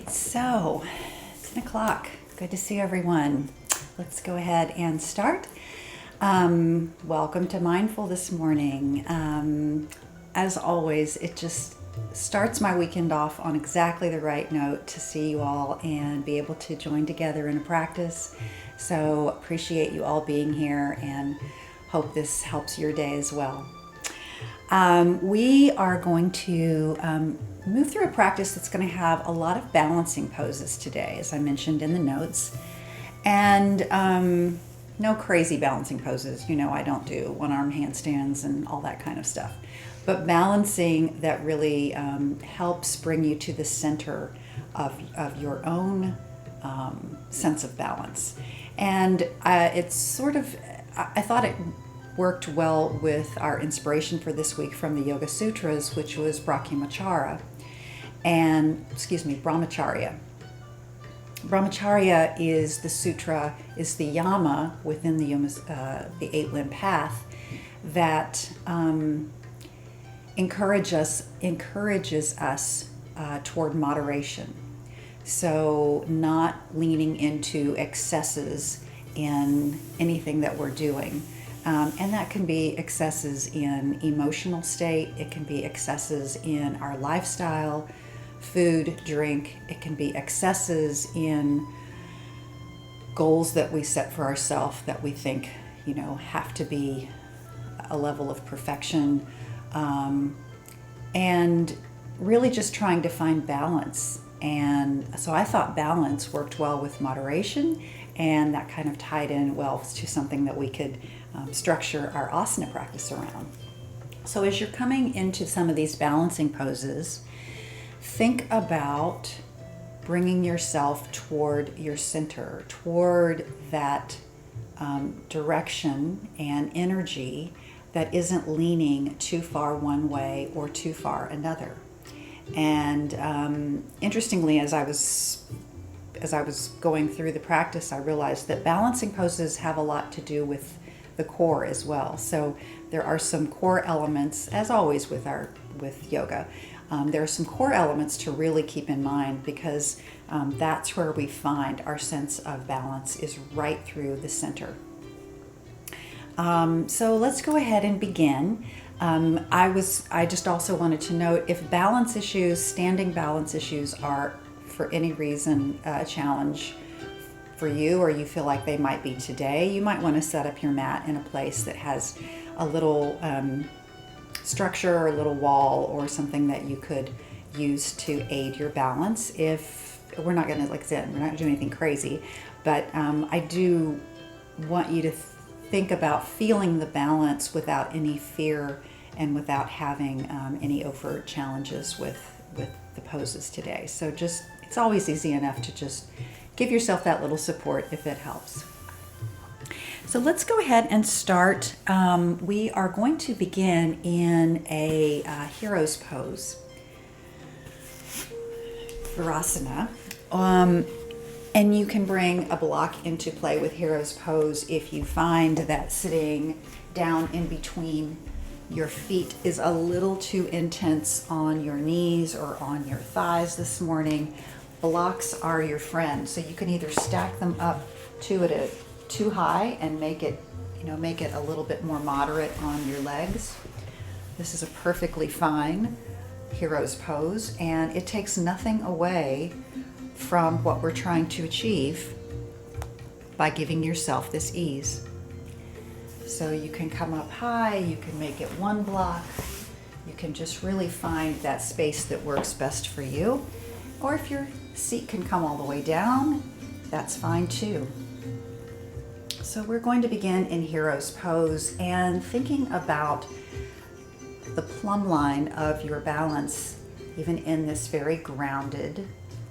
right, so 10 o'clock. Good to see everyone. Let's go ahead and start. Welcome to Mindful this morning. As always, it just starts my weekend off on exactly the right note to see you all and be able to join together in a practice. So appreciate you all being here and hope this helps your day as well. We are going to move through a practice that's going to have a lot of balancing poses today, as I mentioned in the notes. And no crazy balancing poses. You know, I don't do one-arm handstands and all that kind of stuff. But balancing that really helps bring you to the center of your own sense of balance. And it's sort of, I thought it worked well with our inspiration for this week from the Yoga Sutras, which was Brahmacharya. Brahmacharya is the sutra, is the yama within the eight-limb path that encourages us toward moderation. So not leaning into excesses in anything that we're doing. And that can be excesses in emotional state. It can be excesses in our lifestyle, food, drink. It can be excesses in goals that we set for ourselves that we think, you know, have to be a level of perfection. And really just trying to find balance. And so I thought balance worked well with moderation, and that kind of tied in well to something that we could structure our asana practice around. So as you're coming into some of these balancing poses, think about bringing yourself toward your center, toward that direction and energy that isn't leaning too far one way or too far another. And interestingly, as I was going through the practice, I realized that balancing poses have a lot to do with the core as well. So there are some core elements, as always with yoga. There are some core elements to really keep in mind, because that's where we find our sense of balance is right through the center. So let's go ahead and begin. I just also wanted to note, if balance issues, standing balance issues are for any reason a challenge for you, or you feel like they might be today, you might want to set up your mat in a place that has a little structure or a little wall or something that you could use to aid your balance. If we're not going to, like I said, we're not going to do anything crazy, but I do want you to think about feeling the balance without any fear and without having any overt challenges with the poses today. So it's always easy enough to just give yourself that little support if it helps. So let's go ahead and start. We are going to begin in a hero's pose, Virasana. And you can bring a block into play with hero's pose if you find that sitting down in between your feet is a little too intense on your knees or on your thighs this morning. Blocks are your friend. So you can either stack them up too high and make it a little bit more moderate on your legs. This is a perfectly fine hero's pose, and it takes nothing away from what we're trying to achieve by giving yourself this ease. So you can come up high, you can make it one block, you can just really find that space that works best for you. Or if your seat can come all the way down, that's fine too. So we're going to begin in hero's pose and thinking about the plumb line of your balance, even in this very grounded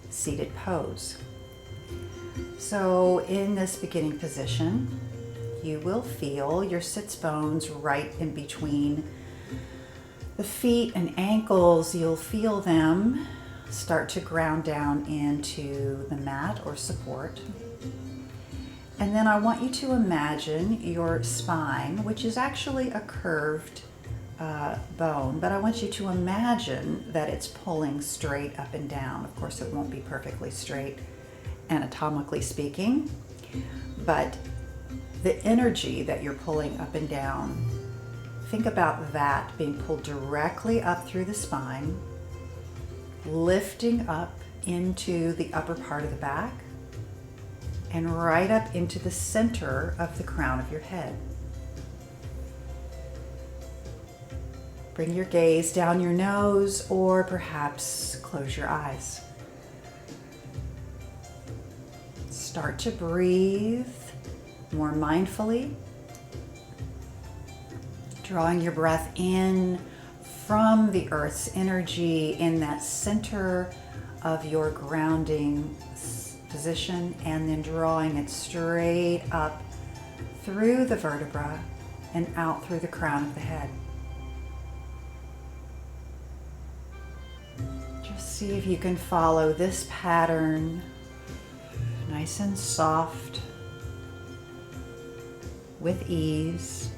seated pose. So in this beginning position, you will feel your sits bones right in between the feet and ankles. You'll feel them start to ground down into the mat or support. And then I want you to imagine your spine, which is actually a curved bone, but I want you to imagine that it's pulling straight up and down. Of course, it won't be perfectly straight, anatomically speaking, but the energy that you're pulling up and down, think about that being pulled directly up through the spine, lifting up into the upper part of the back, and right up into the center of the crown of your head. Bring your gaze down your nose, or perhaps close your eyes. Start to breathe more mindfully, drawing your breath in from the earth's energy in that center of your grounding position, and then drawing it straight up through the vertebra and out through the crown of the head. Just see if you can follow this pattern, nice and soft, with ease.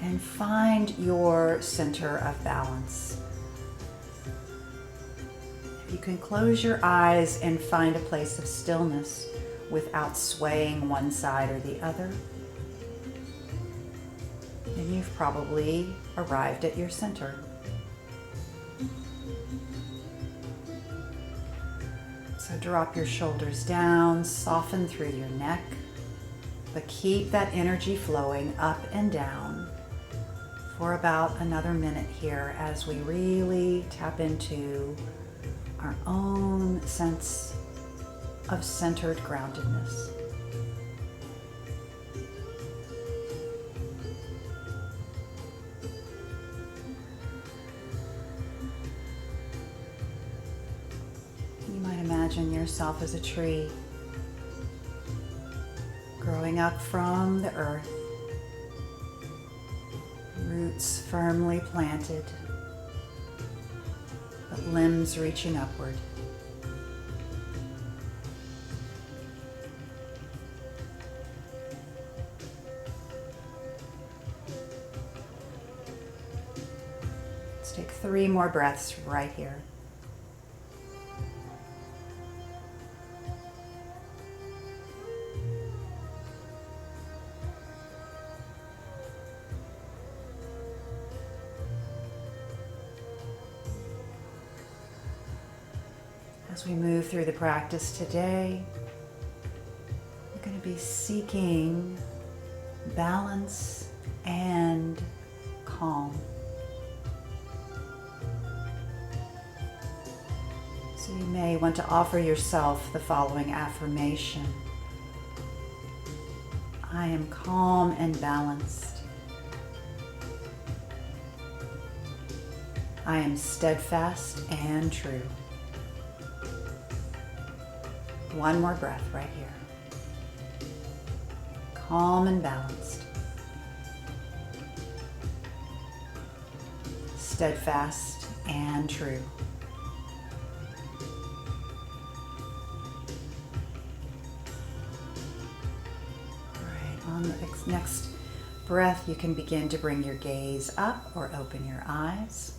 And find your center of balance. You can close your eyes and find a place of stillness without swaying one side or the other. And you've probably arrived at your center. So drop your shoulders down, soften through your neck, but keep that energy flowing up and down for about another minute here as we really tap into our own sense of centered groundedness. You might imagine yourself as a tree growing up from the earth, roots firmly planted, but limbs reaching upward. Let's take 3 more breaths right here. As we move through the practice today, we're going to be seeking balance and calm. So you may want to offer yourself the following affirmation. I am calm and balanced. I am steadfast and true. One more breath right here. Calm and balanced. Steadfast and true. All right, on the next breath, you can begin to bring your gaze up or open your eyes.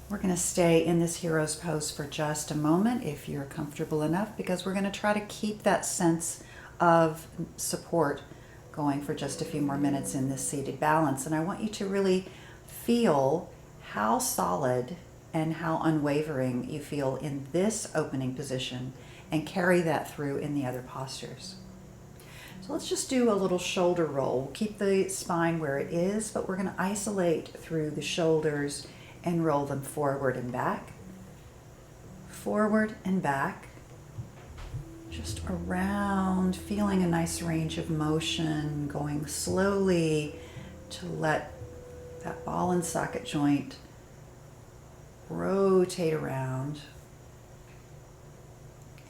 We're going to stay in this hero's pose for just a moment if you're comfortable enough, because we're going to try to keep that sense of support going for just a few more minutes in this seated balance. And I want you to really feel how solid and how unwavering you feel in this opening position, and carry that through in the other postures. So let's just do a little shoulder roll. We'll keep the spine where it is, but we're going to isolate through the shoulders and roll them forward and back, just around, feeling a nice range of motion, going slowly to let that ball and socket joint rotate around.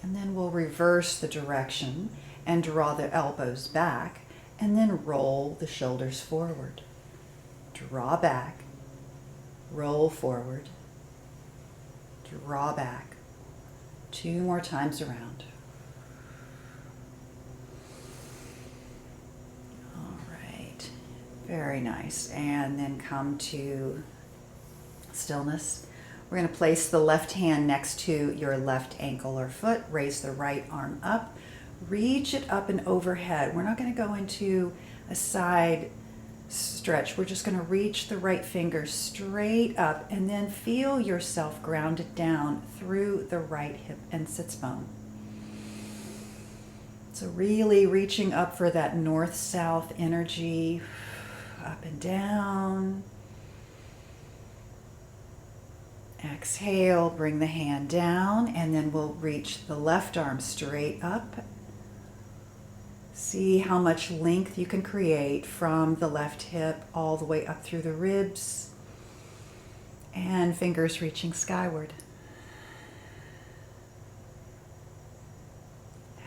And then we'll reverse the direction and draw the elbows back, and then roll the shoulders forward. Draw back. Roll forward, draw back. 2 more times around. Very nice. And then come to stillness. We're going to place the left hand next to your left ankle or foot. Raise the right arm up. Reach it up and overhead. We're not going to go into a side stretch. We're just going to reach the right finger straight up and then feel yourself grounded down through the right hip and sits bone. So really reaching up for that north-south energy, up and down. Exhale, bring the hand down, and then we'll reach the left arm straight up. See how much length you can create from the left hip all the way up through the ribs, and fingers reaching skyward.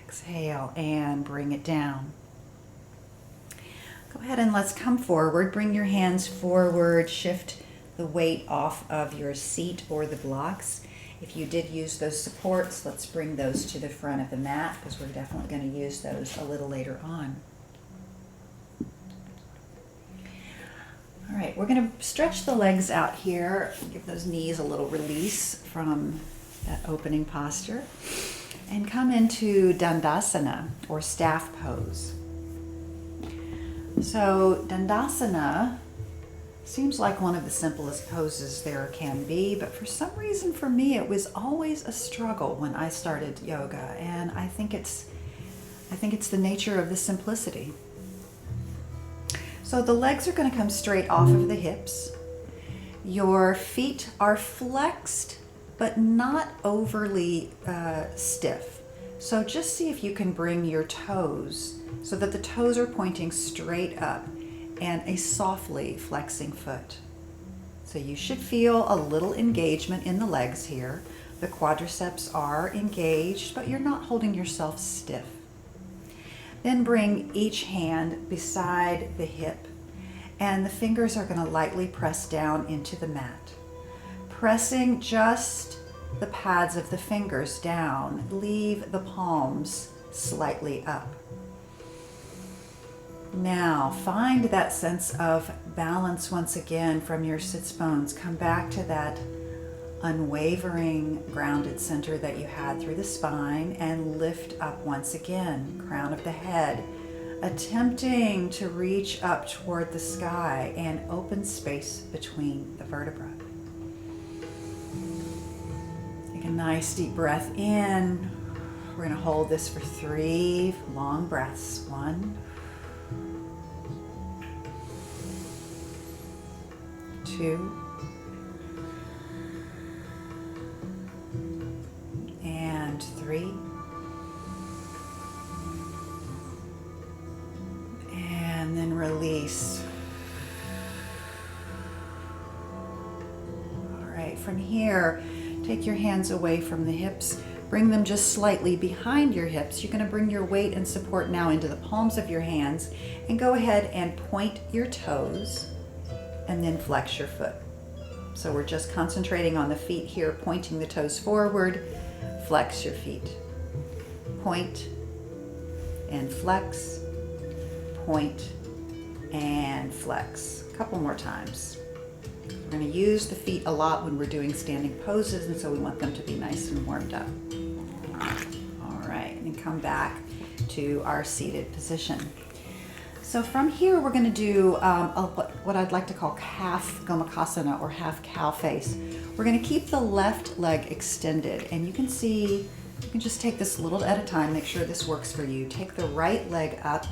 Exhale and bring it down. Go ahead and let's come forward. Bring your hands forward, shift the weight off of your seat or the blocks. If you did use those supports, let's bring those to the front of the mat because we're definitely going to use those a little later on. All right, we're going to stretch the legs out here, give those knees a little release from that opening posture, and come into Dandasana or staff pose. So Dandasana seems like one of the simplest poses there can be, but for some reason for me it was always a struggle when I started yoga, and I think it's the nature of the simplicity. So the legs are going to come straight off of the hips. Your feet are flexed but not overly stiff. So just see if you can bring your toes so that the toes are pointing straight up and a softly flexing foot. So you should feel a little engagement in the legs here. The quadriceps are engaged, but you're not holding yourself stiff. Then bring each hand beside the hip, and the fingers are going to lightly press down into the mat. Pressing just the pads of the fingers down, leave the palms slightly up. Now, find that sense of balance once again from your sits bones. Come back to that unwavering grounded center that you had through the spine and lift up once again, crown of the head, attempting to reach up toward the sky and open space between the vertebrae. Take a nice deep breath in. We're going to hold this for 3 long breaths. 1, 2, and 3, and then release. All right, from here, take your hands away from the hips. Bring them just slightly behind your hips. You're going to bring your weight and support now into the palms of your hands, and go ahead and point your toes and then flex your foot. So we're just concentrating on the feet here, pointing the toes forward. Flex your feet. Point and flex. Point and flex. A couple more times. We're going to use the feet a lot when we're doing standing poses, and so we want them to be nice and warmed up. All right, and come back to our seated position. So from here, we're going to do what I'd like to call half Gomukhasana or half cow face. We're going to keep the left leg extended, and you can see, you can just take this a little at a time, make sure this works for you. Take the right leg up.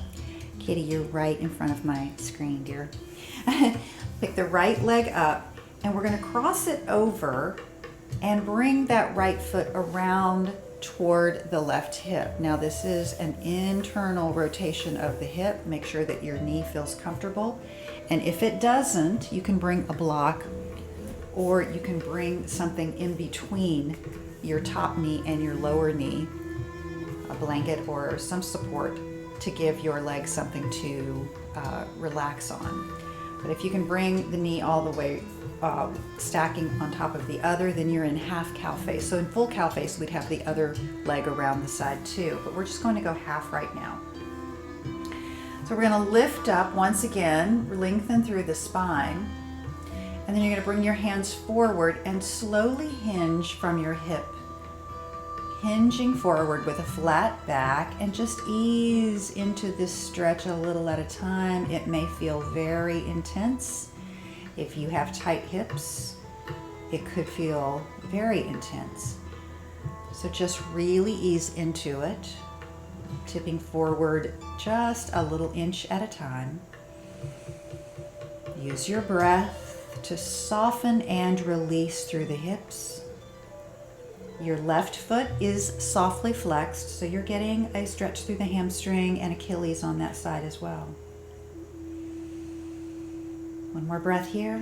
Kitty, you're right in front of my screen, dear. Pick the right leg up, and we're going to cross it over and bring that right foot around toward the left hip. Now this is an internal rotation of the hip. Make sure that your knee feels comfortable. And if it doesn't, you can bring a block, or you can bring something in between your top knee and your lower knee, a blanket or some support to give your leg something to relax on. But if you can bring the knee all the way stacking on top of the other, then you're in half cow face. So in full cow face, we'd have the other leg around the side too, but we're just going to go half right now. So we're going to lift up once again, lengthen through the spine, and then you're going to bring your hands forward and slowly hinge from your hip. Hinging forward with a flat back, and just ease into this stretch a little at a time. It may feel very intense. If you have tight hips, it could feel very intense. So just really ease into it, tipping forward just a little inch at a time. Use your breath to soften and release through the hips. Your left foot is softly flexed, so you're getting a stretch through the hamstring and Achilles on that side as well. One more breath here.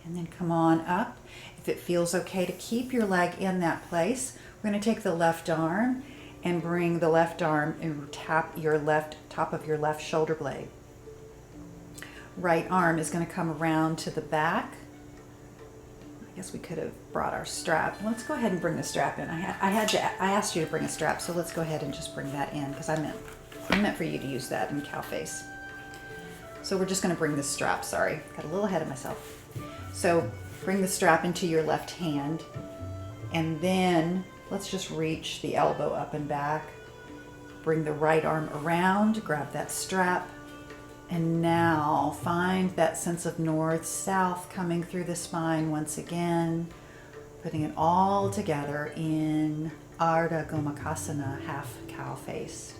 And then come on up. If it feels okay to keep your leg in that place, we're going to take the left arm and bring the left arm and tap your left top of your left shoulder blade. Right arm is going to come around to the back. I guess we could have brought our strap. Let's go ahead and bring the strap in. I asked you to bring a strap, so let's go ahead and just bring that in because I meant for you to use that in cow face. So we're just going to bring the strap. Sorry, got a little ahead of myself. So bring the strap into your left hand, and then let's just reach the elbow up and back. Bring the right arm around, grab that strap. And now find that sense of north-south coming through the spine once again, putting it all together in Ardha Gomukhasana, half cow face.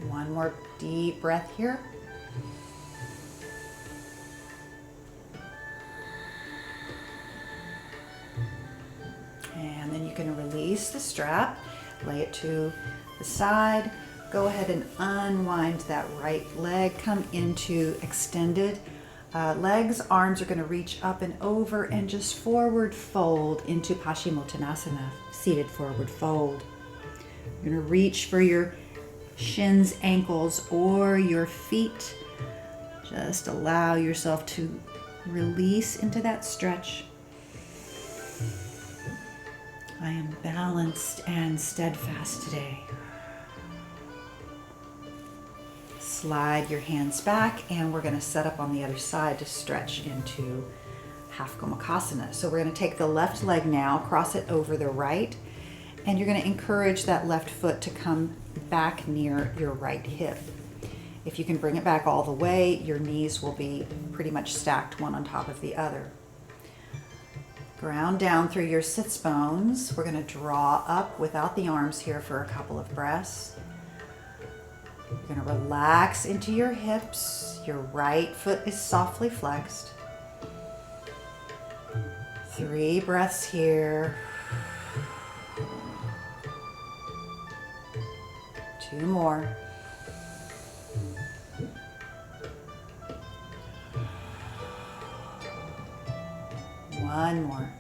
One more deep breath here. And then you're going to release the strap, lay it to the side. Go ahead and unwind that right leg. Come into extended legs. Arms are going to reach up and over and just forward fold into Paschimottanasana, seated forward fold. You're going to reach for your shins, ankles, or your feet. Just allow yourself to release into that stretch. I am balanced and steadfast today. Slide your hands back, and we're going to set up on the other side to stretch into half Gomukhasana. So we're going to take the left leg now, cross it over the right, and you're going to encourage that left foot to come back near your right hip. If you can bring it back all the way, your knees will be pretty much stacked one on top of the other. Ground down through your sits bones. We're going to draw up without the arms here for a couple of breaths. You're going to relax into your hips. Your right foot is softly flexed. 3 breaths here. 2 more. One more.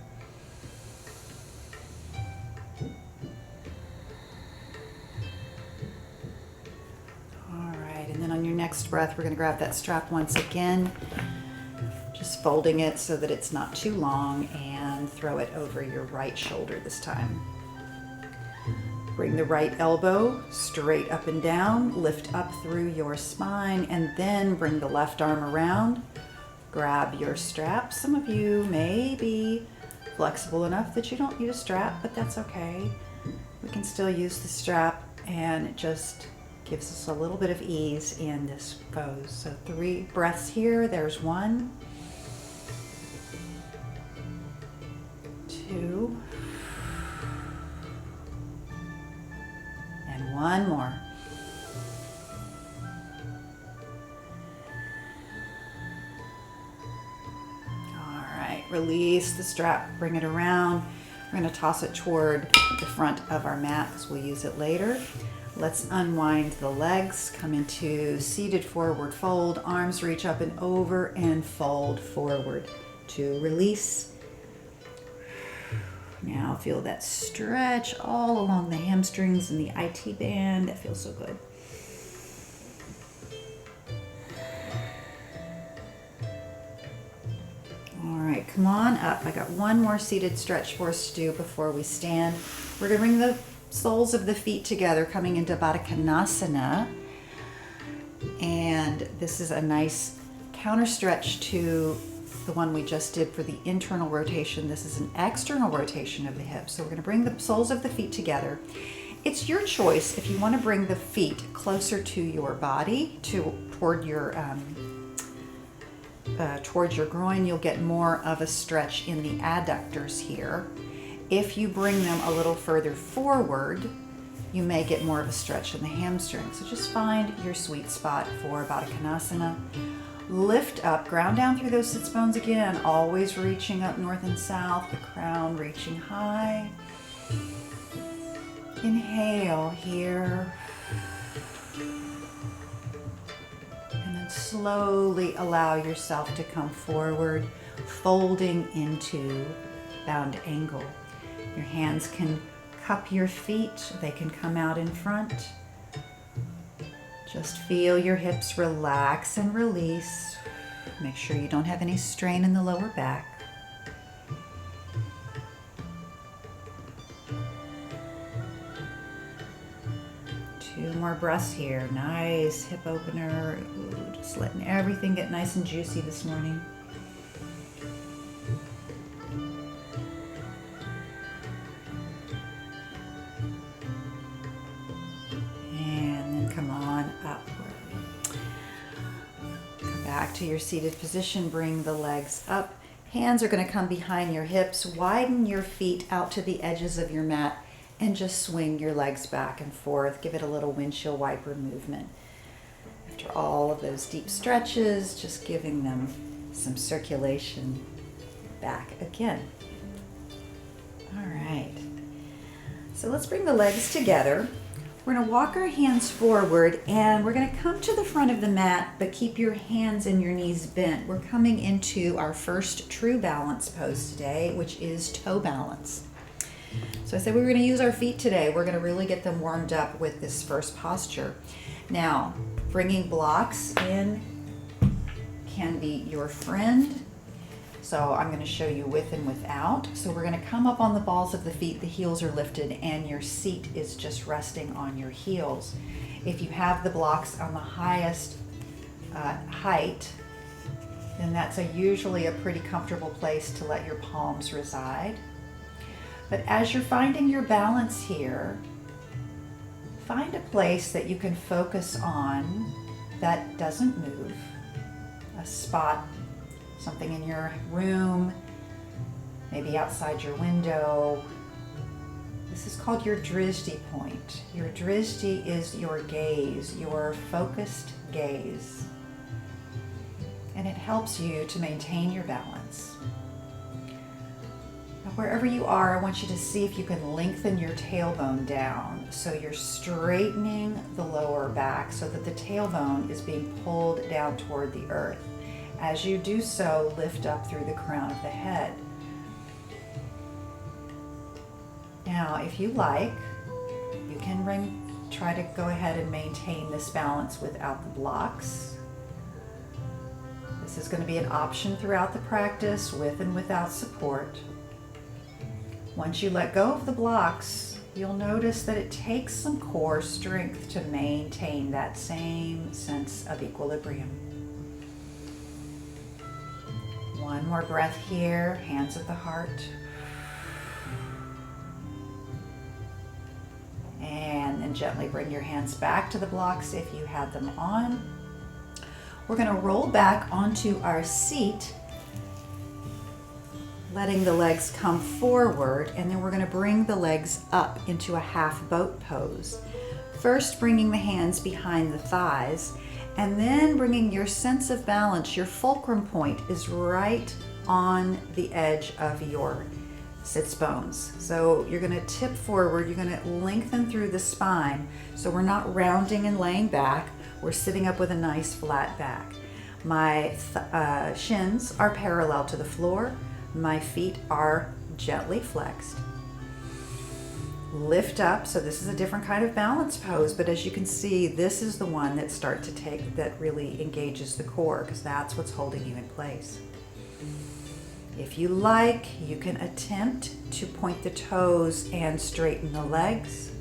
All right, and then on your next breath, we're going to grab that strap once again, just folding it so that it's not too long, and throw it over your right shoulder this time. Bring the right elbow straight up and down, lift up through your spine, and then bring the left arm around. Grab your strap. Some of you may be flexible enough that you don't need a strap, but that's okay. We can still use the strap, and it just gives us a little bit of ease in this pose. So 3 breaths here. There's 1, 2, and 1 more. Release the strap, bring it around. We're going to toss it toward the front of our mat because we'll use it later. Let's unwind the legs, come into seated forward fold, arms reach up and over and fold forward to release. Now feel that stretch all along the hamstrings and the IT band. That feels so good. come on up. I got one more seated stretch for us to do before we stand. We're gonna bring the soles of the feet together, coming into Baddha Konasana. And this is a nice counter stretch to the one we just did for the internal rotation. This is an external rotation of the hips. So we're gonna bring the soles of the feet together. It's your choice if you want to bring the feet closer to your body, toward your groin. You'll get more of a stretch in the adductors here. If you bring them a little further forward, you may get more of a stretch in the hamstring. So just find your sweet spot for Baddha Konasana. Lift up, ground down through those sits bones again, always reaching up north and south, the crown reaching high. Inhale here. And then slowly allow yourself to come forward, folding into bound angle. Your hands can cup your feet, they can come out in front. Just feel your hips relax and release. Make sure you don't have any strain in the lower back. Two more breaths here. Nice hip opener. Ooh, just letting everything get nice and juicy this morning. And then come on upward. Come back to your seated position. Bring the legs up. Hands are going to come behind your hips. Widen your feet out to the edges of your mat. And just swing your legs back and forth. Give it a little windshield wiper movement. After all of those deep stretches, just giving them some circulation back again. All right. So let's bring the legs together. We're going to walk our hands forward and we're going to come to the front of the mat, but keep your hands and your knees bent. We're coming into our first true balance pose today, which is toe balance. So I said we were going to use our feet today. We're going to really get them warmed up with this first posture. Now, bringing blocks in can be your friend. So I'm going to show you with and without. So we're going to come up on the balls of the feet, the heels are lifted, and your seat is just resting on your heels. If you have the blocks on the highest height, then that's usually a pretty comfortable place to let your palms reside. But as you're finding your balance here, find a place that you can focus on that doesn't move. A spot, something in your room, maybe outside your window. This is called your drishti point. Your drishti is your gaze, your focused gaze. And it helps you to maintain your balance. Wherever you are, I want you to see if you can lengthen your tailbone down. So you're straightening the lower back so that the tailbone is being pulled down toward the earth. As you do so, lift up through the crown of the head. Now, if you like, you can try to go ahead and maintain this balance without the blocks. This is going to be an option throughout the practice, with and without support. Once you let go of the blocks, you'll notice that it takes some core strength to maintain that same sense of equilibrium. One more breath here, hands at the heart. And then gently bring your hands back to the blocks if you had them on. We're going to roll back onto our seat, letting the legs come forward, and then we're going to bring the legs up into a half boat pose. First, bringing the hands behind the thighs, and then bringing your sense of balance. Your fulcrum point is right on the edge of your sits bones. So you're going to tip forward, you're going to lengthen through the spine. So we're not rounding and laying back, we're sitting up with a nice flat back. My shins are parallel to the floor. My feet are gently flexed. Lift up, so this is a different kind of balance pose, but as you can see, this is the one that really engages the core, because that's what's holding you in place. If you like, you can attempt to point the toes and straighten the legs.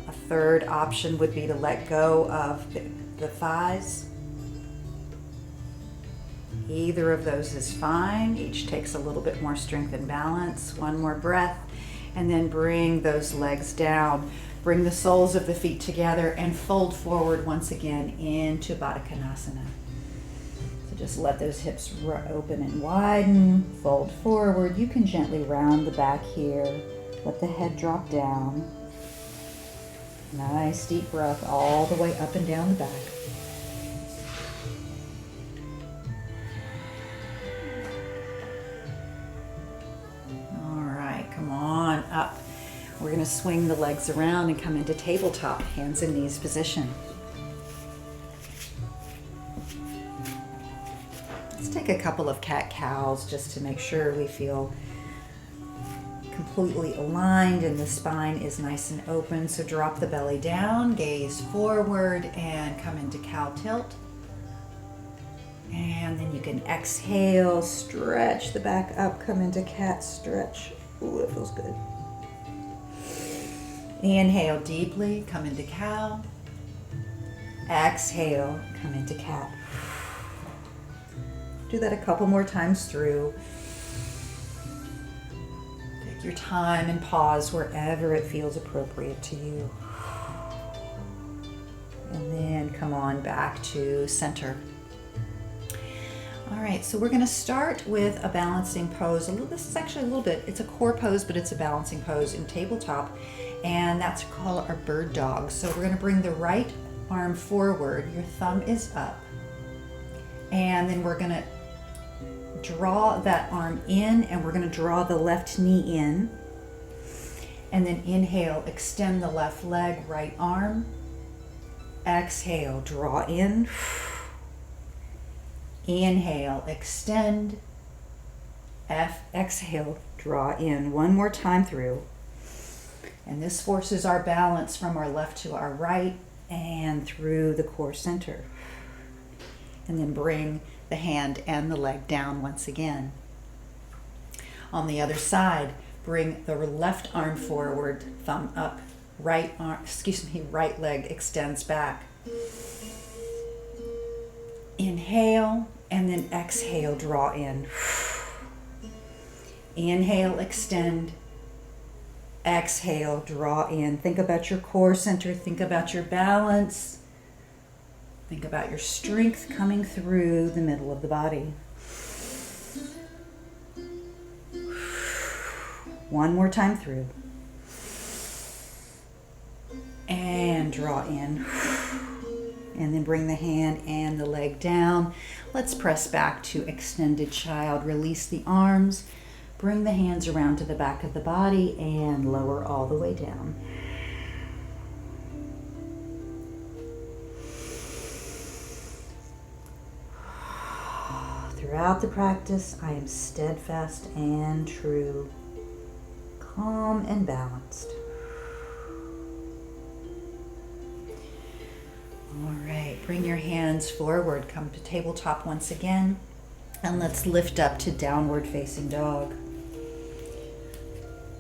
A third option would be to let go of the thighs. Either of those is fine. Each takes a little bit more strength and balance. One more breath, and then bring those legs down. Bring the soles of the feet together and fold forward once again into Baddha Konasana. So just let those hips open and widen, fold forward. You can gently round the back here. Let the head drop down. Nice deep breath all the way up and down the back. All right, come on up. We're going to swing the legs around and come into tabletop, hands and knees position. Let's take a couple of cat-cows just to make sure we feel completely aligned and the spine is nice and open. So drop the belly down, gaze forward, and come into cow tilt. And then you can exhale, stretch the back up, come into cat stretch. Ooh, that feels good. Inhale deeply, come into cow. Exhale, come into cat. Do that a couple more times through. Take your time and pause wherever it feels appropriate to you. And then come on back to center. All right, so we're going to start with a balancing pose. This is actually a little bit, it's a core pose, but it's a balancing pose in tabletop. And that's called our bird dog. So we're going to bring the right arm forward. Your thumb is up. And then we're going to draw that arm in, and we're going to draw the left knee in. And then inhale, extend the left leg, right arm. Exhale, draw in. Inhale, extend. Exhale, draw in. One more time through. And this forces our balance from our left to our right and through the core center. And then bring the hand and the leg down once again. On the other side, bring the left arm forward, thumb up, right leg extends back. Inhale, and then exhale, draw in. Inhale, extend. Exhale, draw in. Think about your core center. Think about your balance. Think about your strength coming through the middle of the body. One more time through. And draw in. And then bring the hand and the leg down. Let's press back to extended child. Release the arms. Bring the hands around to the back of the body and lower all the way down. Throughout the practice, I am steadfast and true, calm and balanced. All right, bring your hands forward, come to tabletop once again, and let's lift up to downward facing dog.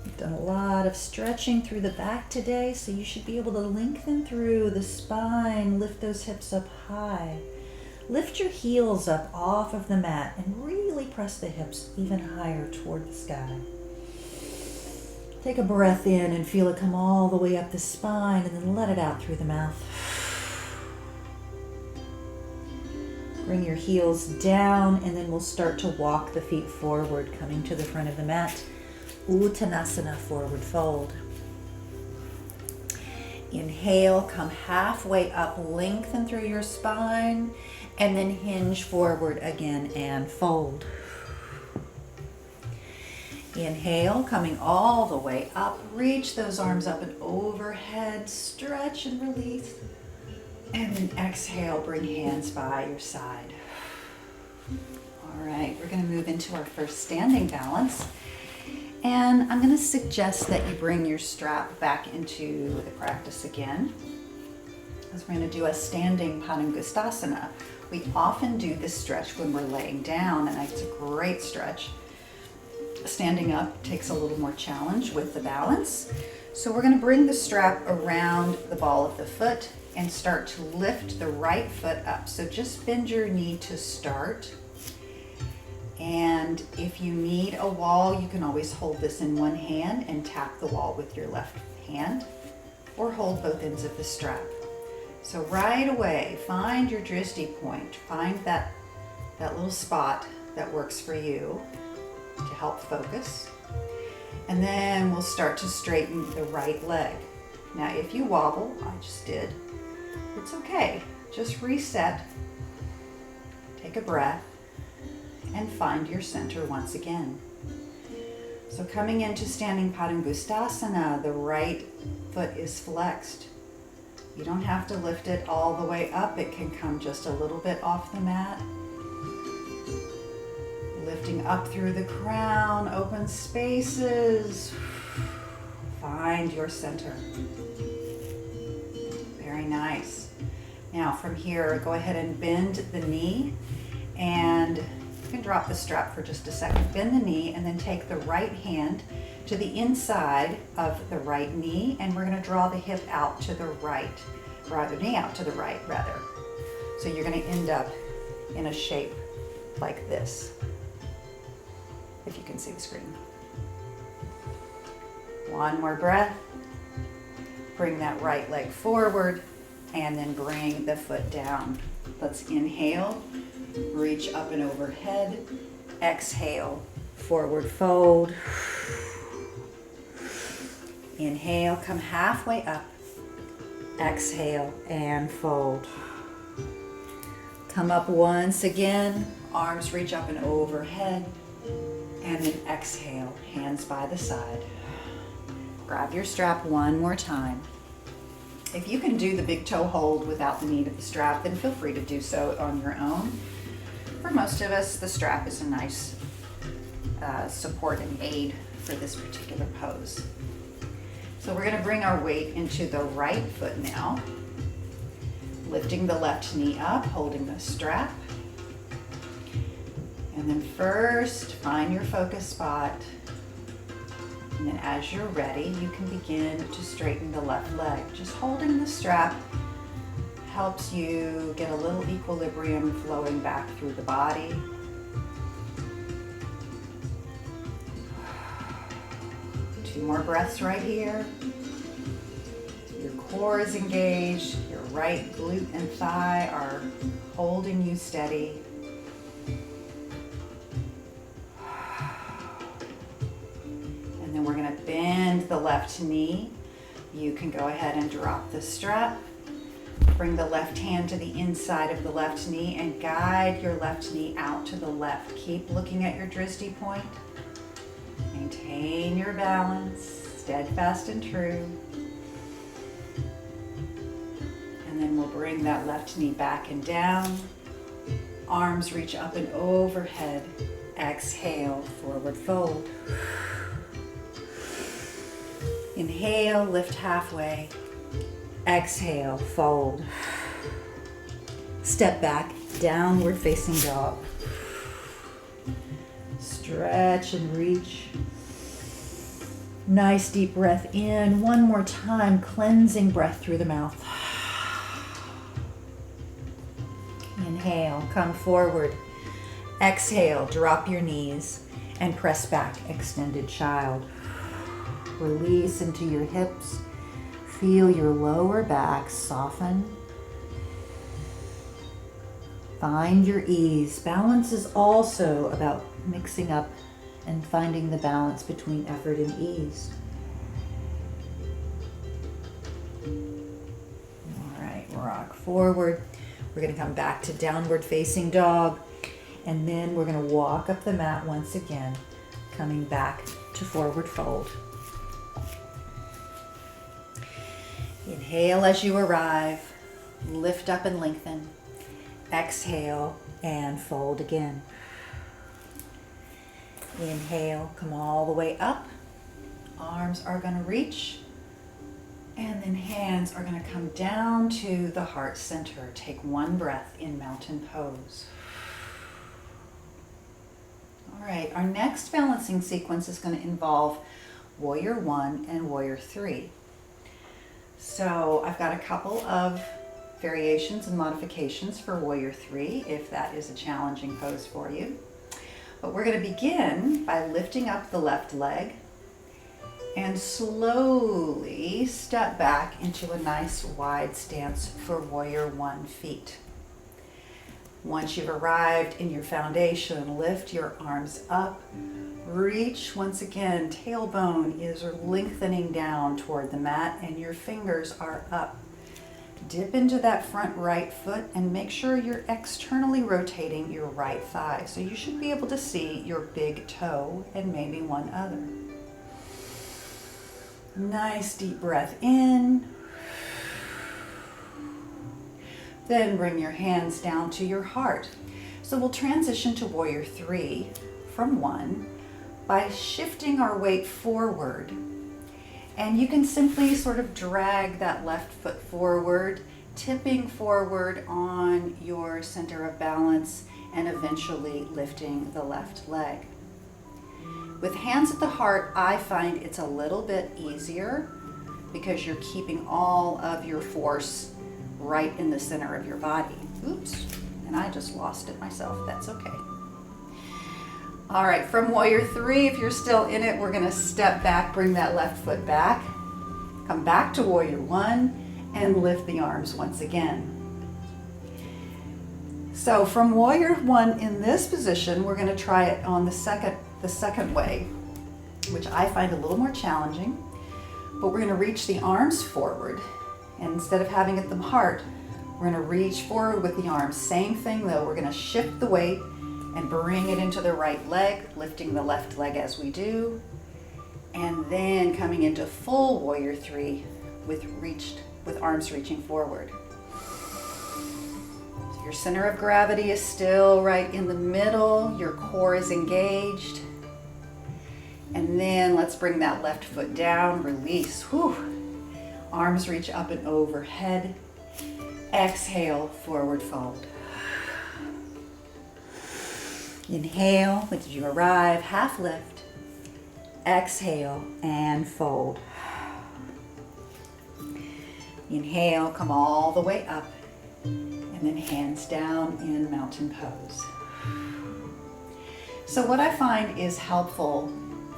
We've done a lot of stretching through the back today, so you should be able to lengthen through the spine, lift those hips up high. Lift your heels up off of the mat and really press the hips even higher toward the sky. Take a breath in and feel it come all the way up the spine, and then let it out through the mouth. Bring your heels down, and then we'll start to walk the feet forward, coming to the front of the mat. Uttanasana, forward fold. Inhale, come halfway up, lengthen through your spine, and then hinge forward again and fold. Inhale, coming all the way up, reach those arms up and overhead, stretch and release. And then exhale, bring hands by your side. All right, we're going to move into our first standing balance. And I'm going to suggest that you bring your strap back into the practice again. is we're going to do a standing Padangusthasana. We often do this stretch when we're laying down, and it's a great stretch. Standing up takes a little more challenge with the balance. So we're going to bring the strap around the ball of the foot and start to lift the right foot up. So just bend your knee to start. And if you need a wall, you can always hold this in one hand and tap the wall with your left hand, or hold both ends of the strap. So right away, find your drishti point. Find that little spot that works for you to help focus. And then we'll start to straighten the right leg. Now, if you wobble, I just did, it's okay. Just reset, take a breath, and find your center once again. So coming into standing Padangusthasana, the right foot is flexed. You don't have to lift it all the way up. It can come just a little bit off the mat. Lifting up through the crown, open spaces. Find your center. Very nice. Now from here, go ahead and bend the knee, and you can drop the strap for just a second. Bend the knee and then take the right hand to the inside of the right knee, and we're going to draw the hip out to the right, draw the knee out to the right rather. So you're going to end up in a shape like this, if you can see the screen. One more breath. Bring that right leg forward and then bring the foot down. Let's inhale, reach up and overhead. Exhale, forward fold. Inhale, come halfway up. Exhale and fold. Come up once again, arms reach up and overhead. And then exhale, hands by the side. Grab your strap one more time. If you can do the big toe hold without the need of the strap, then feel free to do so on your own. For most of us, the strap is a nice support and aid for this particular pose. So we're going to bring our weight into the right foot now, lifting the left knee up, holding the strap. And then first, find your focus spot. And then as you're ready, you can begin to straighten the left leg. Just holding the strap helps you get a little equilibrium flowing back through the body. Two more breaths right here. Your core is engaged. Your right glute and thigh are holding you steady. And then we're going to bend the left knee. You can go ahead and drop the strap. Bring the left hand to the inside of the left knee and guide your left knee out to the left. Keep looking at your drishti point. Maintain your balance, steadfast and true. And then we'll bring that left knee back and down. Arms reach up and overhead. Exhale, forward fold. Inhale, lift halfway. Exhale, fold. Step back, downward facing dog. Stretch and reach. Nice deep breath in. One more time, cleansing breath through the mouth. Inhale, come forward. Exhale, drop your knees and press back, extended child. Release into your hips. Feel your lower back soften. Find your ease. Balance is also about mixing up and finding the balance between effort and ease. All right, rock forward. We're going to come back to downward facing dog, and then we're going to walk up the mat once again, coming back to forward fold. Inhale as you arrive, lift up and lengthen. Exhale and fold again. Inhale, come all the way up. Arms are going to reach And then hands are going to come down to the heart center. Take one breath in mountain pose. All right, our next balancing sequence is going to involve Warrior 1 and Warrior 3. So I've got a couple of variations and modifications for Warrior 3 if that is a challenging pose for you. But we're going to begin by lifting up the left leg and slowly step back into a nice wide stance for Warrior 1 feet. Once you've arrived in your foundation, lift your arms up. Reach once again, tailbone is lengthening down toward the mat and your fingers are up. Dip into that front right foot and make sure you're externally rotating your right thigh. So you should be able to see your big toe and maybe one other. Nice deep breath in. Then bring your hands down to your heart. So we'll transition to Warrior 3 from 1 by shifting our weight forward. And you can simply sort of drag that left foot forward, tipping forward on your center of balance and eventually lifting the left leg. With hands at the heart, I find it's a little bit easier because you're keeping all of your force right in the center of your body. Oops, and I just lost it myself. That's okay. All right, from Warrior 3, if you're still in it, we're gonna step back, bring that left foot back, come back to Warrior 1, and lift the arms once again. So from Warrior 1 in this position, we're gonna try it on the second way, which I find a little more challenging, but we're gonna reach the arms forward, and instead of having it at the heart, we're gonna reach forward with the arms. Same thing though, we're gonna shift the weight and bring it into the right leg, lifting the left leg as we do, and then coming into full Warrior 3 with arms reaching forward. So your center of gravity is still right in the middle, your core is engaged, and then let's bring that left foot down, release, whew. Arms reach up and overhead, exhale, forward fold. Inhale, as you arrive, half lift. Exhale and fold. Inhale, come all the way up, and then hands down in mountain pose. So what I find is helpful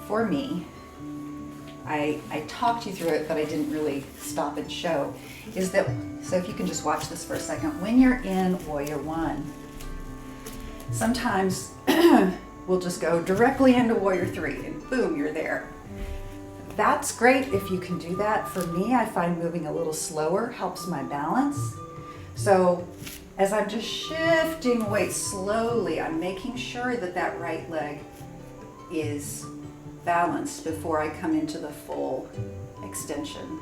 for me, I talked you through it, but I didn't really stop and show, is that, so if you can just watch this for a second, when you're in Warrior 1, sometimes we'll just go directly into Warrior 3 and boom, you're there. That's great if you can do that. For me, I find moving a little slower helps my balance. So as I'm just shifting weight slowly, I'm making sure that that right leg is balanced before I come into the full extension.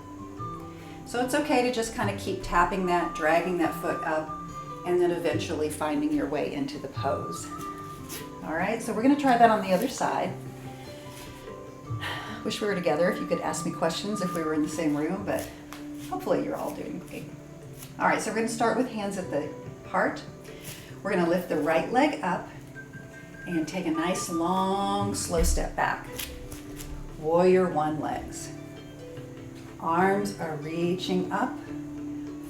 So it's okay to just kind of keep tapping that, dragging that foot up, and then eventually finding your way into the pose. All right, so we're gonna try that on the other side. Wish we were together if you could ask me questions if we were in the same room, but hopefully you're all doing great. All right, so we're gonna start with hands at the heart. We're gonna lift the right leg up and take a nice long, slow step back. Warrior 1 legs. Arms are reaching up.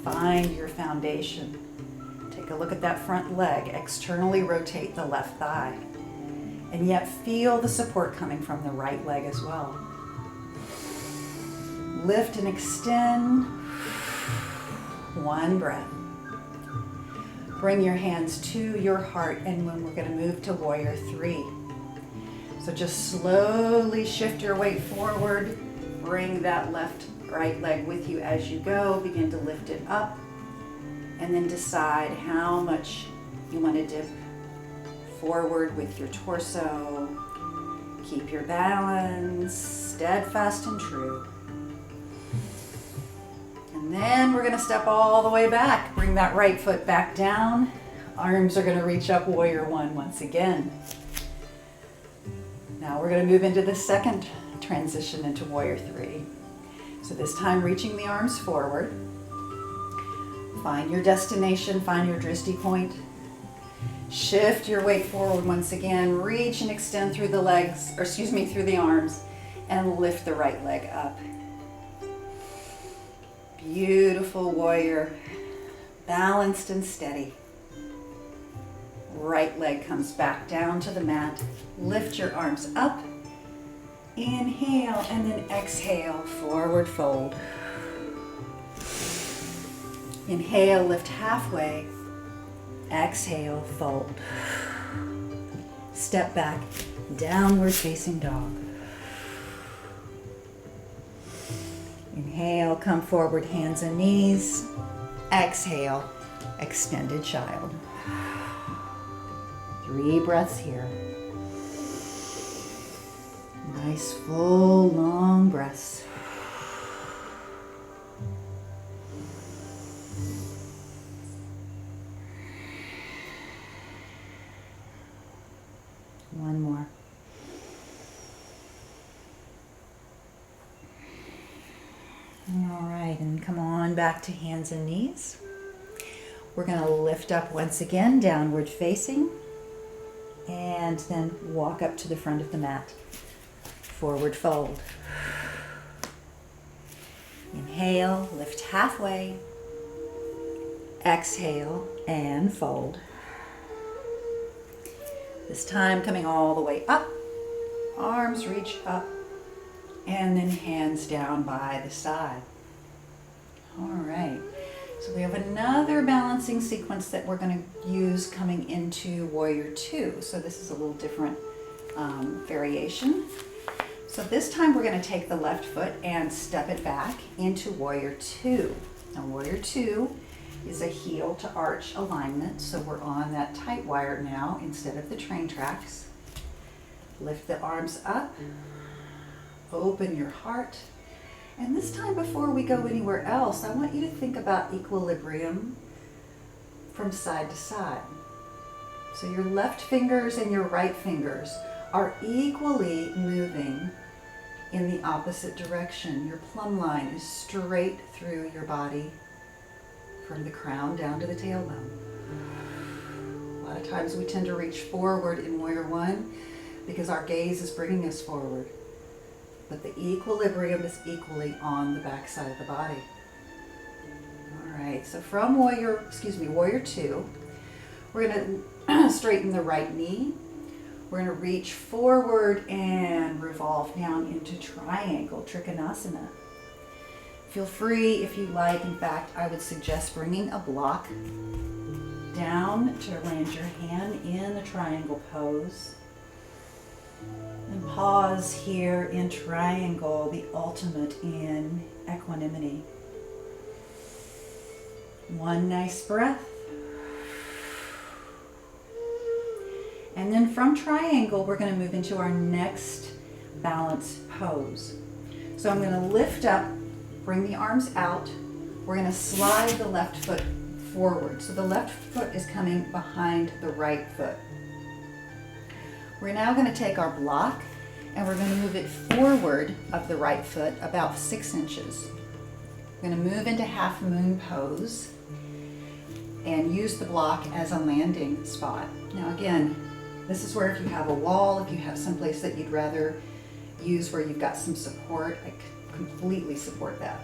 Find your foundation. Take a look at that front leg. Externally rotate the left thigh. And yet feel the support coming from the right leg as well. Lift and extend. One breath. Bring your hands to your heart, and when we're going to move to Warrior 3. So just slowly shift your weight forward. Bring that right leg with you as you go. Begin to lift it up. And then decide how much you want to dip forward with your torso. Keep your balance steadfast and true. And then we're going to step all the way back. Bring that right foot back down. Arms are going to reach up, Warrior 1 once again. Now we're going to move into the second transition into Warrior 3. So this time reaching the arms forward. Find your destination, find your drishti point. Shift your weight forward once again. Reach and extend through the legs, or excuse me, through the arms, and lift the right leg up. Beautiful warrior, balanced and steady. Right leg comes back down to the mat. Lift your arms up. Inhale and then exhale, forward fold. Inhale, lift halfway. Exhale, fold. Step back, downward facing dog. Inhale, come forward, hands and knees. Exhale, extended child. 3 breaths here. Nice, full, long breaths. One more. All right, and come on back to hands and knees. We're going to lift up once again, downward facing, and then walk up to the front of the mat. Forward fold. Inhale, lift halfway. Exhale and fold. This time coming all the way up. Arms reach up and then hands down by the side. All right. So we have another balancing sequence that we're going to use coming into Warrior Two. So this is a little different variation. So this time we're going to take the left foot and step it back into Warrior Two. Now Warrior Two is a heel to arch alignment. So we're on that tight wire now instead of the train tracks. Lift the arms up, open your heart. And this time before we go anywhere else, I want you to think about equilibrium from side to side. So your left fingers and your right fingers are equally moving in the opposite direction. Your plumb line is straight through your body from the crown down to the tailbone. A lot of times we tend to reach forward in Warrior One because our gaze is bringing us forward. But the equilibrium is equally on the back side of the body. All right, so from Warrior Two, we're going to straighten the right knee. We're going to reach forward and revolve down into triangle, Trikonasana. Feel free if you like. In fact, I would suggest bringing a block down to land your hand in the triangle pose. And pause here in triangle, the ultimate in equanimity. One nice breath. And then from triangle, we're going to move into our next balance pose. So I'm going to lift up, bring the arms out. We're going to slide the left foot forward. So the left foot is coming behind the right foot. We're now going to take our block and we're going to move it forward of the right foot about 6 inches. We're going to move into half moon pose and use the block as a landing spot. Now again, this is where if you have a wall, if you have someplace that you'd rather use where you've got some support, I completely support that.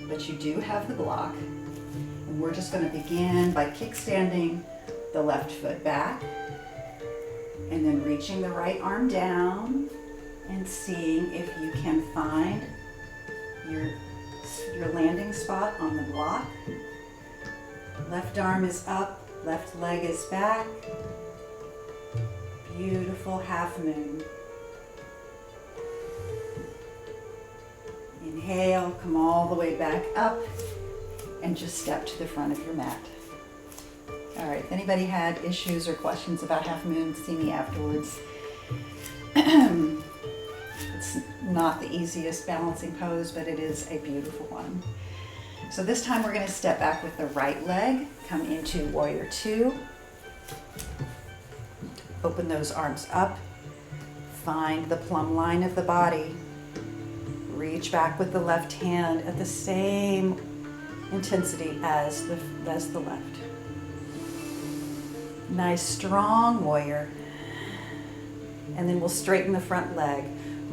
But you do have the block, and we're just going to begin by kickstanding the left foot back, and then reaching the right arm down and seeing if you can find your landing spot on the block. Left arm is up, left leg is back. Beautiful half moon. Inhale, come all the way back up and just step to the front of your mat. All right, if anybody had issues or questions about half moon, see me afterwards. It's not the easiest balancing pose, but it is a beautiful one. So this time we're going to step back with the right leg, come into Warrior Two. Open those arms up, find the plumb line of the body, Reach back with the left hand at the same intensity as the left. Nice strong warrior. And then we'll straighten the front leg,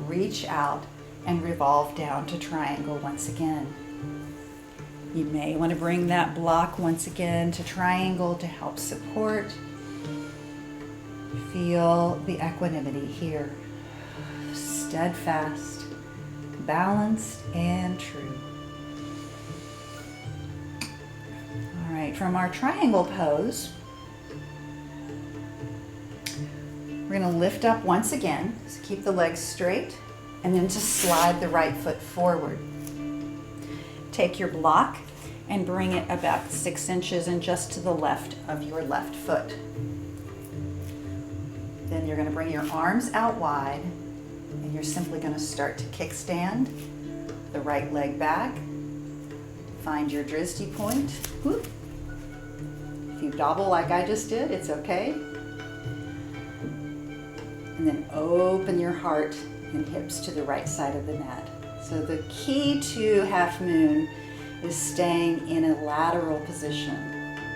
reach out and revolve down to triangle once again. You may want to bring that block once again to triangle to help support. Feel the equanimity here. Steadfast, balanced, and true. All right, from our triangle pose, we're going to lift up once again. So keep the legs straight, and then just slide the right foot forward. Take your block and bring it about 6 inches and just to the left of your left foot. Then you're going to bring your arms out wide, and you're simply going to start to kickstand the right leg back. Find your Dristy point. Whoop. If you double like I just did, it's okay. And then open your heart and hips to the right side of the mat. So the key to half moon is staying in a lateral position.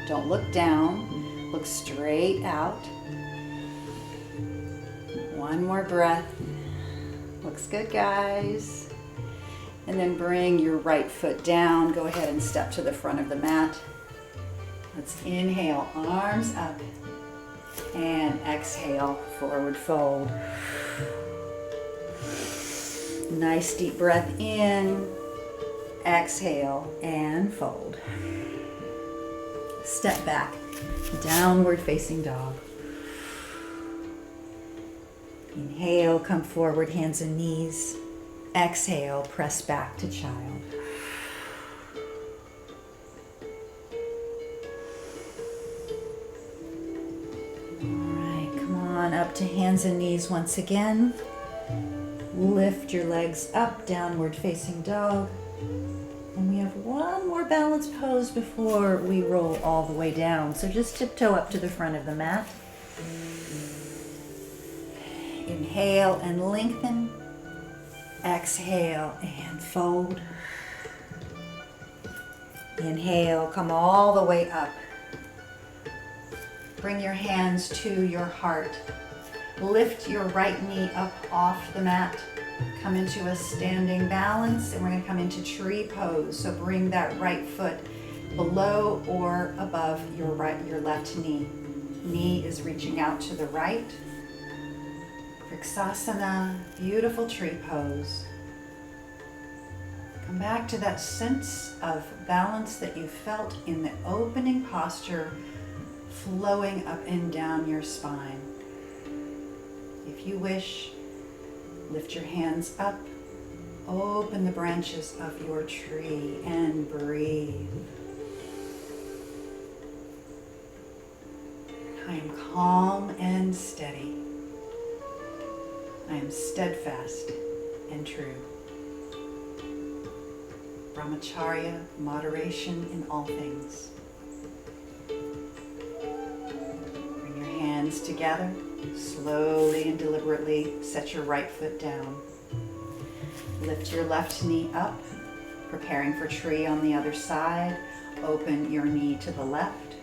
Don't look down, look straight out. One more breath. Looks good, guys. And then bring your right foot down. Go ahead and step to the front of the mat. Let's inhale, arms up. And exhale, forward fold. Nice deep breath in. Exhale and fold. Step back, downward facing dog. Inhale, come forward, hands and knees. Exhale, press back to child. Up to hands and knees once again. Lift your legs up, downward facing dog. And we have one more balance pose before we roll all the way down. So just tiptoe up to the front of the mat. Inhale and lengthen. Exhale and fold. Inhale, come all the way up. Bring your hands to your heart. Lift your right knee up off the mat. Come into a standing balance, and we're going to come into tree pose. So bring that right foot below or above your left knee. Knee is reaching out to the right. Vrksasana, beautiful tree pose. Come back to that sense of balance that you felt in the opening posture, flowing up and down your spine. If you wish, lift your hands up, open the branches of your tree, and breathe. I am calm and steady. I am steadfast and true. Brahmacharya, moderation in all things. Bring your hands together. Slowly and deliberately set your right foot down. Lift your left knee up, preparing for tree on the other side. Open your knee to the left.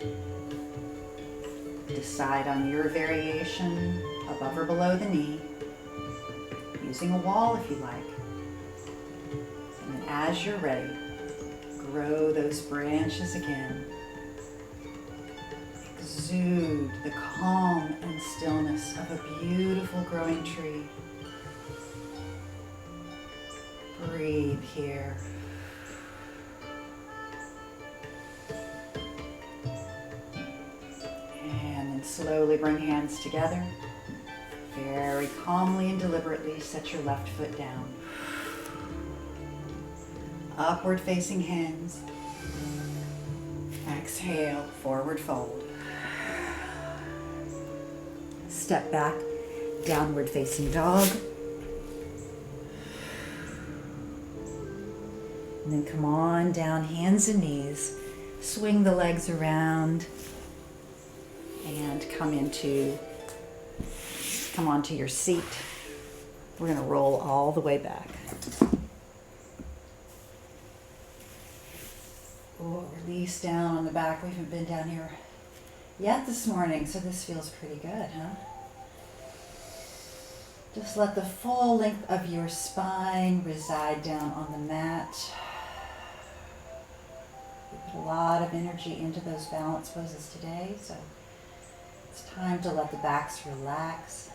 Decide on your variation, above or below the knee, using a wall if you like. And then as you're ready, grow those branches again. Exude the calm and stillness of a beautiful growing tree. Breathe here. And then slowly bring hands together. Very calmly and deliberately set your left foot down. Upward facing hands. Exhale, forward fold. Step back, downward facing dog. And then come on down, hands and knees. Swing the legs around and come onto your seat. We're going to roll all the way back. release down on the back. We haven't been down here yet this morning, so this feels pretty good, huh? Just let the full length of your spine reside down on the mat. We put a lot of energy into those balance poses today, so it's time to let the backs relax.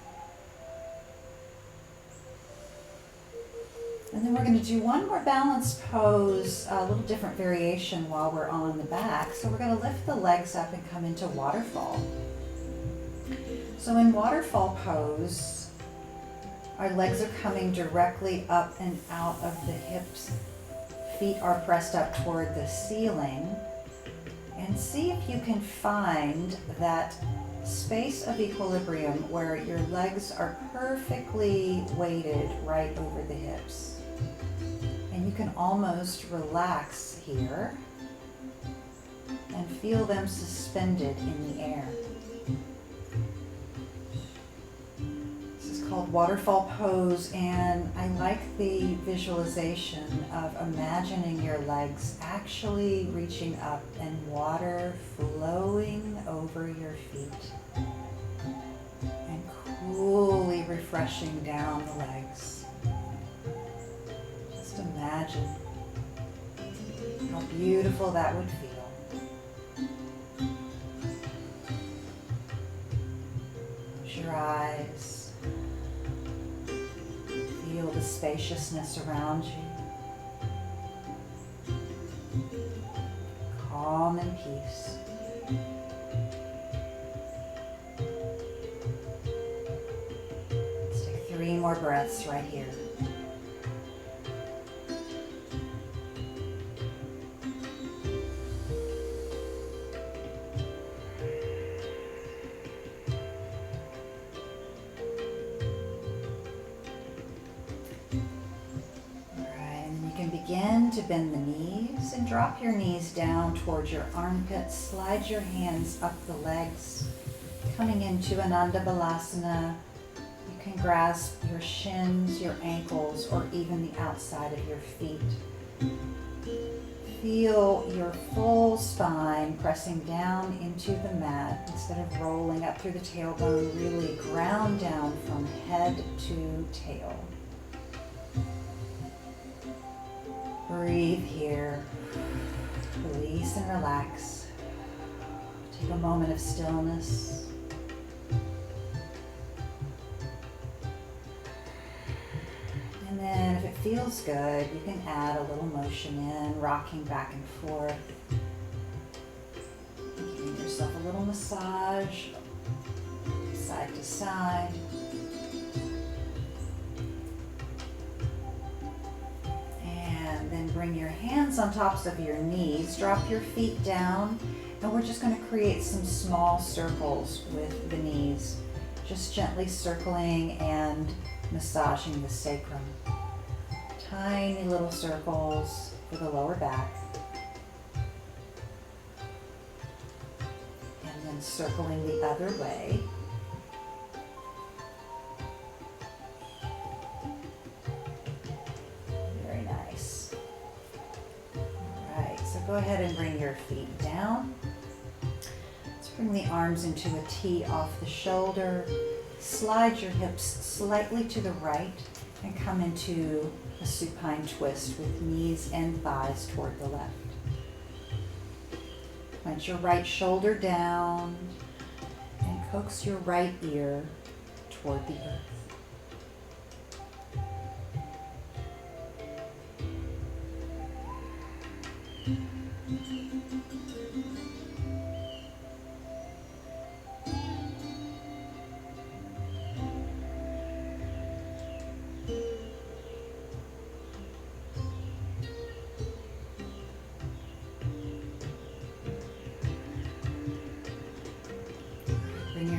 And then we're going to do one more balance pose, a little different variation while we're on the back. So we're going to lift the legs up and come into waterfall. So in waterfall pose, our legs are coming directly up and out of the hips. Feet are pressed up toward the ceiling. And see if you can find that space of equilibrium where your legs are perfectly weighted right over the hips. And you can almost relax here and feel them suspended in the air. This is called waterfall pose, and I like the visualization of imagining your legs actually reaching up and water flowing over your feet and coolly refreshing down the legs. Just imagine how beautiful that would feel. Close your eyes. Feel the spaciousness around you. Calm and peace. Let's take 3 more breaths right here. Begin to bend the knees and drop your knees down towards your armpits. Slide your hands up the legs, coming into Ananda Balasana. You can grasp your shins, your ankles, or even the outside of your feet. Feel your full spine pressing down into the mat instead of rolling up through the tailbone. Really ground down from head to tail. Breathe here. Release and relax. Take a moment of stillness. And then if it feels good, you can add a little motion in, rocking back and forth. Giving yourself a little massage, side to side. Then bring your hands on tops of your knees, drop your feet down, and we're just going to create some small circles with the knees, just gently circling and massaging the sacrum. Tiny little circles for the lower back. And then circling the other way. Go ahead and bring your feet down. Let's bring the arms into a T off the shoulder. Slide your hips slightly to the right and come into a supine twist with knees and thighs toward the left. Point your right shoulder down and coax your right ear toward the earth.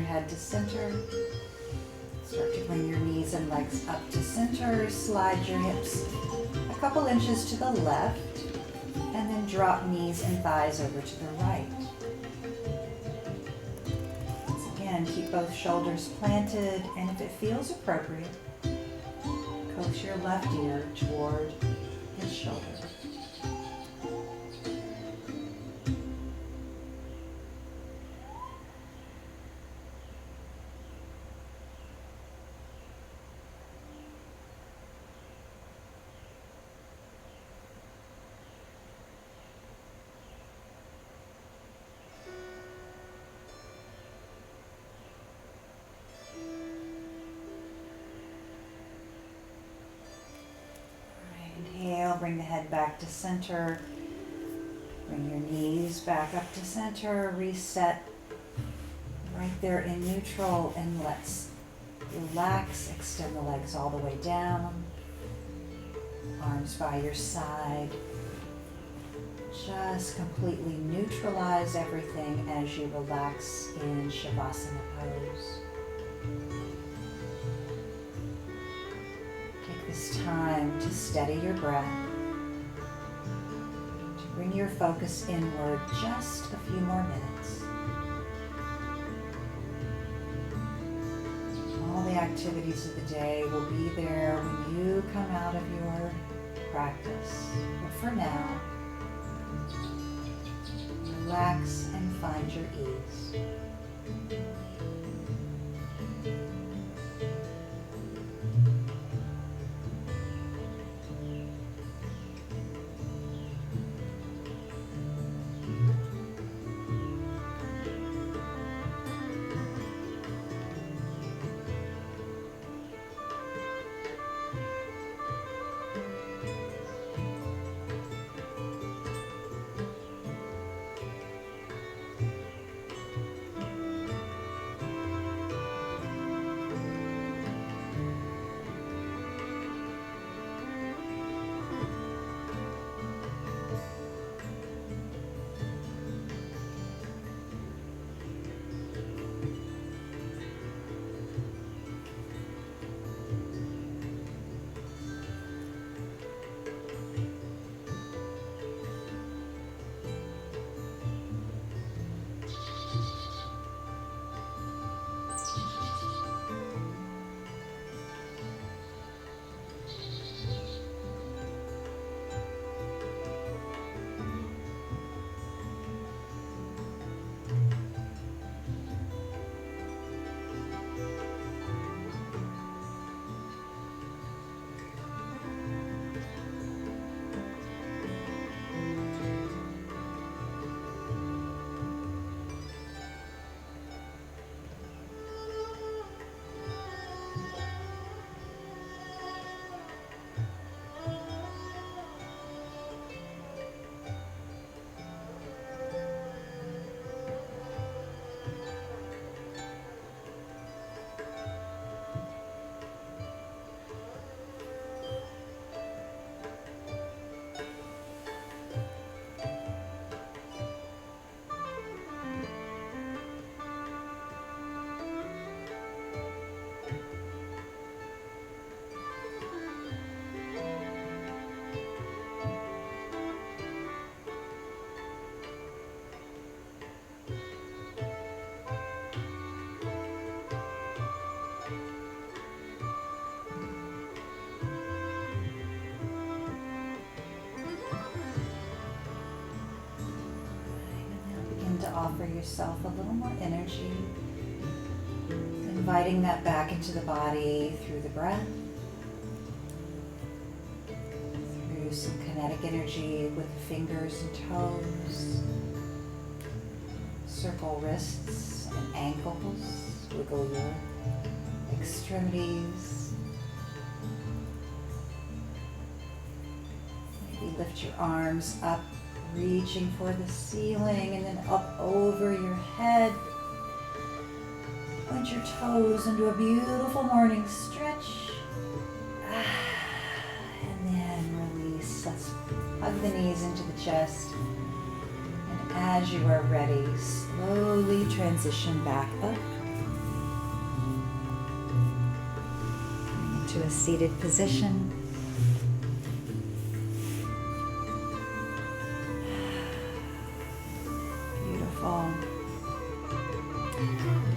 Head to center. Start to bring your knees and legs up to center. Slide your hips a couple inches to the left and then drop knees and thighs over to the right. Once again, keep both shoulders planted, and if it feels appropriate, coax your left ear toward his shoulder. head back to center. Bring your knees back up to center. Reset right there in neutral, and let's relax. Extend the legs all the way down. Arms by your side. Just completely neutralize everything as you relax in Shavasana pose. Take this time to steady your breath, to bring your focus inward just a few more minutes. All the activities of the day will be there when you come out of your practice. But for now, relax and find your ease. To offer yourself a little more energy, inviting that back into the body through the breath, through some kinetic energy with the fingers and toes. Circle wrists and ankles, wiggle your extremities. Maybe lift your arms up, reaching for the ceiling, and then up over your head. Point your toes into a beautiful morning stretch. And then release. Let's hug the knees into the chest. And as you are ready, slowly transition back up into a seated position.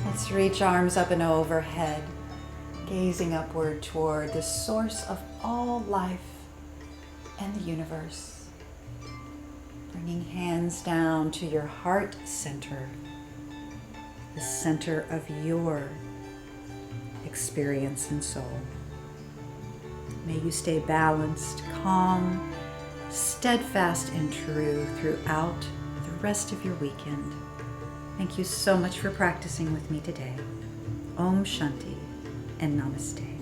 Let's reach arms up and overhead, gazing upward toward the source of all life and the universe. Bringing hands down to your heart center, the center of your experience and soul. May you stay balanced, calm, steadfast, and true throughout the rest of your weekend. Thank you so much for practicing with me today. Om Shanti and Namaste.